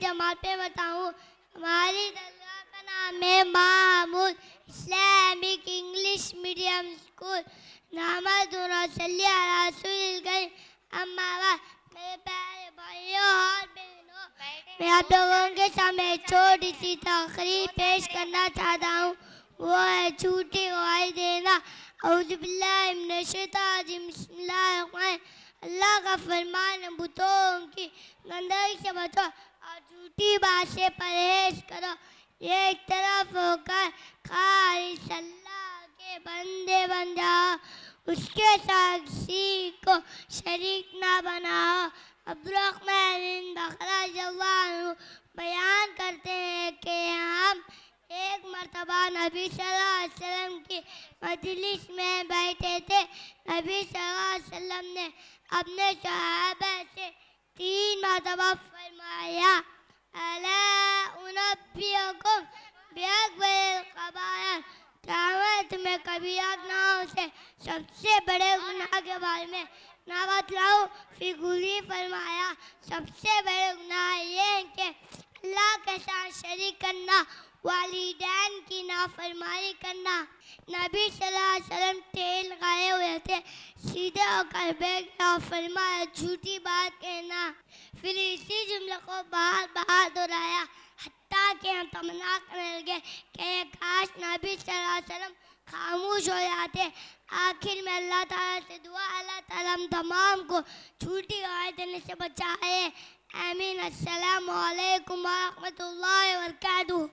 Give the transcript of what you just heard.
جماعت پہ بتاؤں. ہماری درگاہ کا نام ہے Mahmood Islamic English medium school. نحمد و نصلی علی رسول الکریم. اما بعد میرے پیارے بھائیوں اور بہنوں، میں آپ لوگوں کے سامنے چھوٹی سی تقریر پیش کرنا چاہتا ہوں. وہ ہے جھوٹی گواہی دینا. اعوذ باللہ من الشیطان الرجیم. بسم اللہ الرحمن الرحیم. اللہ کا فرمان ہے بتوں کی گندگی سے بچو اور جھوٹی بات سے پرہیز کرو. یہ ایک طرف ہو کر خالص اللہ کے بندے بن جاؤ، اس کے ساتھ کسی کو شریک نہ بناؤ. عبدالرحمن بن بخر رضی اللہ عنہ بیان کرتے ہیں کہ ہم ایک مرتبہ نبی صلی اللہ علیہ وسلم کی مجلس میں بیٹھے تھے. نبی صلی اللہ علیہ وسلم نے اپنے صحابہ سے 3 مرتبہ فرمایا، الا انبئکم باکبر الکبائر، کیا میں تمہیں کبیرہ گناہوں سے سب سے بڑے گناہ کے بارے میں نہ بتلاؤں؟ پھر ہی فرمایا سب سے بڑے گناہ یہ ہیں کہ اللہ کے ساتھ شریک کرنا، والدین کی نافرمانی کرنا. نبی صلی اللہ علیہ وسلم تیل لگائے ہوئے تھے، سیدھے ہو کر بیٹھ گئے اور فرمایا جھوٹی بات کہنا. پھر اسی جملے کو بار بار دہرایا حتیٰ کہ ہم تمنا کرنے لگے کہ کاش نبی صلی اللہ علیہ وسلم خاموش ہو جاتے. آخر میں اللہ تعالیٰ سے دعا، اللہ تعالیٰ ہم تمام کو جھوٹی گواہی دینے سے بچائے. آمین. السلام علیکم ورحمۃ اللہ وبرکاتہ.